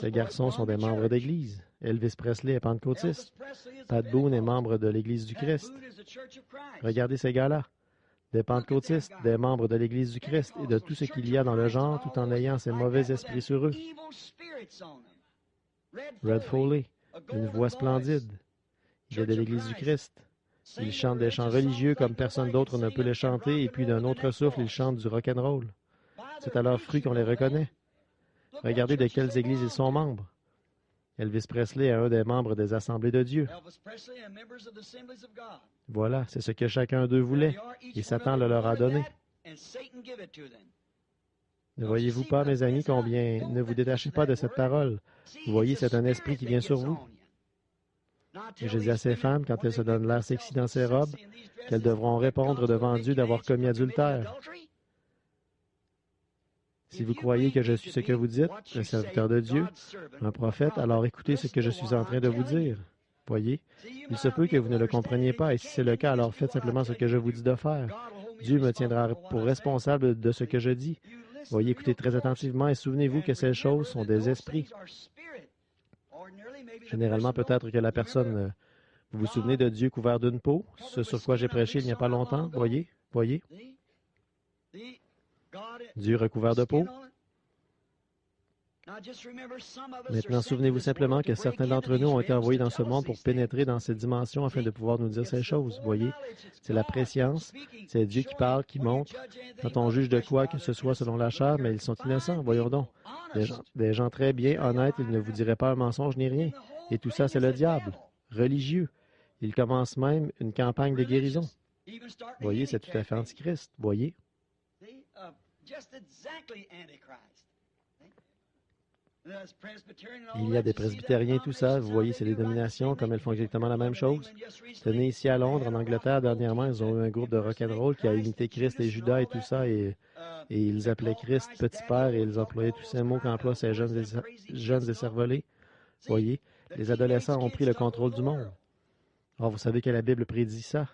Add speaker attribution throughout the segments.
Speaker 1: Ces garçons sont des membres d'Église. Elvis Presley est pentecôtiste. Pat Boone est membre de l'Église du Christ. Regardez ces gars-là. Des pentecôtistes, des membres de l'Église du Christ et de tout ce qu'il y a dans le genre tout en ayant ces mauvais esprits sur eux. Red Foley, une voix splendide. Il est de l'Église du Christ. Il chante des chants religieux comme personne d'autre ne peut les chanter et puis d'un autre souffle, il chante du rock'n'roll. C'est à leurs fruits qu'on les reconnaît. Regardez de quelles églises ils sont membres. Elvis Presley est un des membres des Assemblées de Dieu. Voilà, c'est ce que chacun d'eux voulait, et Satan le leur a donné. Ne voyez-vous pas, mes amis, combien ne vous détachez pas de cette parole? Vous voyez, c'est un esprit qui vient sur vous. Et je dis à ces femmes, quand elles se donnent l'air sexy dans ces robes, qu'elles devront répondre devant Dieu d'avoir commis adultère. Si vous croyez que je suis ce que vous dites, un serviteur de Dieu, un prophète, alors écoutez ce que je suis en train de vous dire. Voyez, il se peut que vous ne le compreniez pas, et si c'est le cas, alors faites simplement ce que je vous dis de faire. Dieu me tiendra pour responsable de ce que je dis. Voyez, écoutez très attentivement et souvenez-vous que ces choses sont des esprits. Généralement, peut-être que la personne... vous vous souvenez de Dieu couvert d'une peau, ce sur quoi j'ai prêché il n'y a pas longtemps, voyez? Dieu recouvert de peau. Maintenant, souvenez-vous simplement que certains d'entre nous ont été envoyés dans ce monde pour pénétrer dans cette dimension afin de pouvoir nous dire ces choses. Voyez, c'est la préscience, c'est Dieu qui parle, qui montre. Quand on juge de quoi que ce soit selon la chair, mais ils sont innocents, voyons donc. Des gens très bien, honnêtes, ils ne vous diraient pas un mensonge ni rien. Et tout ça, c'est le diable, religieux. Il commence même une campagne de guérison. Voyez, c'est tout à fait antichrist, voyez. Il y a des presbytériens, tout ça. Vous voyez ces dénominations, comme elles font exactement la même chose. Tenez, ici à Londres, en Angleterre, dernièrement, ils ont eu un groupe de rock'n'roll qui a imité Christ et Judas et tout ça, et ils appelaient Christ Petit Père, et ils employaient tous ces mots qu'emploient ces jeunes écervelés. Voyez, les adolescents ont pris le contrôle du monde. Or, vous savez que la Bible prédit ça.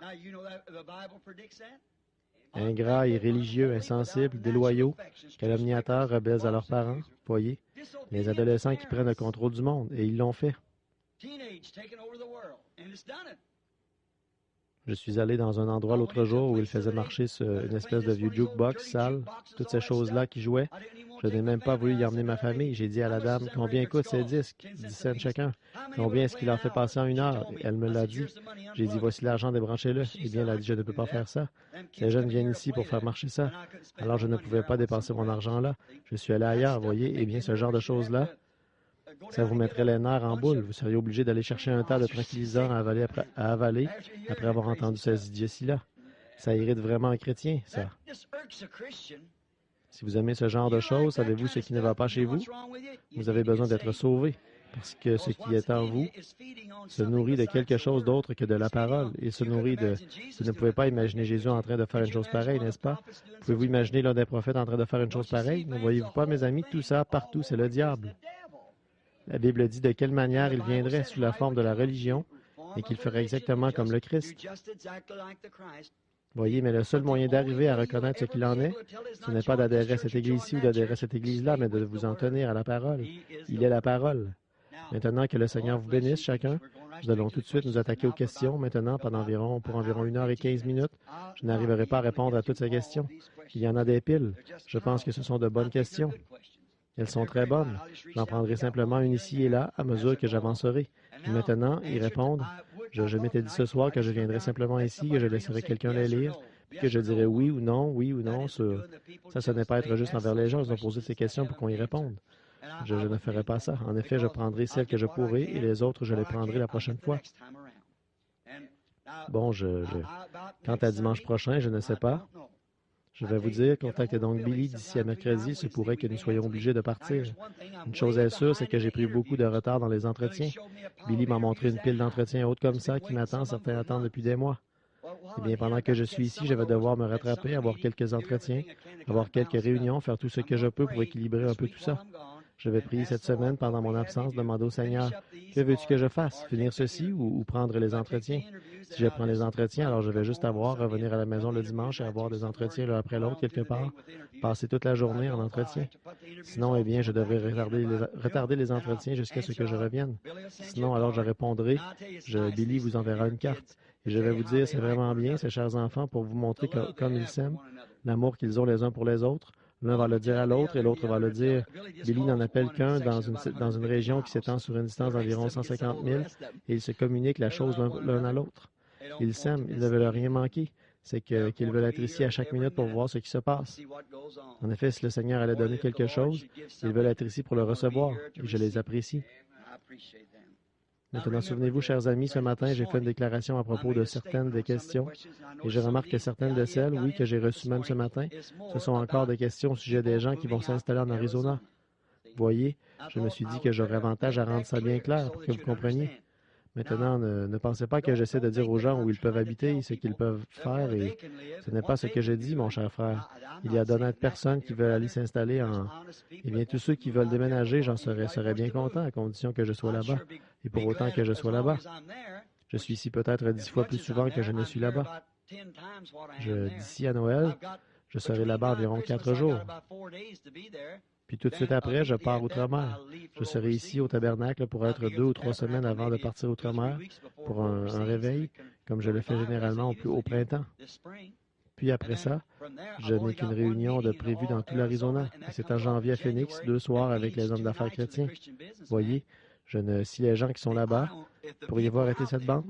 Speaker 1: Ingrats, irréligieux, insensibles, déloyaux, calomniateurs, rebelles à leurs parents. Voyez, les adolescents qui prennent le contrôle du monde, et ils l'ont fait. Je suis allé dans un endroit l'autre jour où ils faisaient marcher une espèce de vieux jukebox sale, toutes ces choses-là qui jouaient. Je n'ai même pas voulu y emmener ma famille. J'ai dit à la dame, combien coûtent ces disques? 10 cents chacun. Combien est-ce qu'il en fait passer en 1 heure? Elle me l'a dit. J'ai dit, voici l'argent, débranchez-le. Eh bien, elle a dit, je ne peux pas faire ça. Ces jeunes viennent ici pour faire marcher ça. Alors, je ne pouvais pas dépenser mon argent là. Je suis allé ailleurs, voyez. Eh bien, ce genre de choses-là, ça vous mettrait les nerfs en boule. Vous seriez obligé d'aller chercher un tas de tranquillisants à avaler après avoir entendu ces idioties-là. Ça irrite vraiment un chrétien, ça. Si vous aimez ce genre de choses, savez-vous ce qui ne va pas chez vous? Vous avez besoin d'être sauvé, parce que ce qui est en vous se nourrit de quelque chose d'autre que de la parole. Il se nourrit de... Vous ne pouvez pas imaginer Jésus en train de faire une chose pareille, n'est-ce pas? Pouvez-vous imaginer l'un des prophètes en train de faire une chose pareille? Ne voyez-vous pas, mes amis, tout ça, partout, c'est le diable. La Bible dit de quelle manière il viendrait sous la forme de la religion et qu'il ferait exactement comme le Christ. Voyez, mais le seul moyen d'arriver à reconnaître ce qu'il en est, ce n'est pas d'adhérer à cette église-ci ou d'adhérer à cette église-là, mais de vous en tenir à la parole. Il est la parole. Maintenant que le Seigneur vous bénisse chacun, nous allons tout de suite nous attaquer aux questions. Maintenant, pour environ 1h15, je n'arriverai pas à répondre à toutes ces questions. Il y en a des piles. Je pense que ce sont de bonnes questions. Elles sont très bonnes. J'en prendrai simplement une ici et là à mesure que j'avancerai. Et maintenant, y répondre. Je m'étais dit ce soir que je viendrais simplement ici, que je laisserais quelqu'un les lire, puis que je dirais oui ou non sur... Ça, ce n'est pas être juste envers les gens. Ils ont posé ces questions pour qu'on y réponde. Je ne ferai pas ça. En effet, je prendrai celles que je pourrai et les autres, je les prendrai la prochaine fois. Bon, quant à dimanche prochain, je ne sais pas. Je vais vous dire, contactez donc Billy d'ici à mercredi. Il se pourrait que nous soyons obligés de partir. Une chose est sûre, c'est que j'ai pris beaucoup de retard dans les entretiens. Billy m'a montré une pile d'entretiens haute comme ça qui m'attend. Certains attendent depuis des mois. Eh bien, pendant que je suis ici, je vais devoir me rattraper, avoir quelques entretiens, avoir quelques réunions, faire tout ce que je peux pour équilibrer un peu tout ça. Je vais prier cette semaine pendant mon absence, demander au Seigneur, que veux-tu que je fasse? Finir ceci ou prendre les entretiens? Si je prends les entretiens, alors je vais juste avoir, revenir à la maison le dimanche et avoir des entretiens l'un après l'autre quelque part, passer toute la journée en entretien. Sinon, eh bien, je devrais retarder les entretiens jusqu'à ce que je revienne. Sinon, alors je répondrai, Billy vous enverra une carte. Et je vais vous dire, c'est vraiment bien, ces chers enfants, pour vous montrer comme ils s'aiment, l'amour qu'ils ont les uns pour les autres. L'un va le dire à l'autre et l'autre va le dire. Billy n'en appelle qu'un dans une région qui s'étend sur une distance d'environ 150 000 et ils se communiquent la chose l'un à l'autre. Ils s'aiment, ils ne veulent rien manquer. C'est qu'ils veulent être ici à chaque minute pour voir ce qui se passe. En effet, si le Seigneur allait donner quelque chose, ils veulent être ici pour le recevoir et je les apprécie. Maintenant, souvenez-vous, chers amis, ce matin, j'ai fait une déclaration à propos de certaines des questions et je remarque que certaines de celles, oui, que j'ai reçues même ce matin, ce sont encore des questions au sujet des gens qui vont s'installer en Arizona. Voyez, je me suis dit que j'aurais avantage à rendre ça bien clair pour que vous compreniez. Maintenant, ne pensez pas que j'essaie de dire aux gens où ils peuvent habiter et ce qu'ils peuvent faire, et ce n'est pas ce que j'ai dit, mon cher frère. Il y a d'honnêtes personnes qui veulent aller s'installer en... Eh bien, tous ceux qui veulent déménager, j'en serais bien content, à condition que je sois là-bas, et pour autant que je sois là-bas. Je suis ici peut-être 10 fois plus souvent que je ne suis là-bas. D'ici à Noël, je serai là-bas environ 4 jours. Puis tout de suite après, je pars outre-mer. Je serai ici au tabernacle pour être 2 ou 3 semaines avant de partir outre-mer pour un réveil, comme je le fais généralement au printemps. Puis après ça, je n'ai qu'une réunion de prévue dans tout l'Arizona. Et c'est en janvier à Phoenix, 2 soirs avec les hommes d'affaires chrétiens. Voyez, si les gens qui sont là-bas, pourriez-vous arrêter cette bande?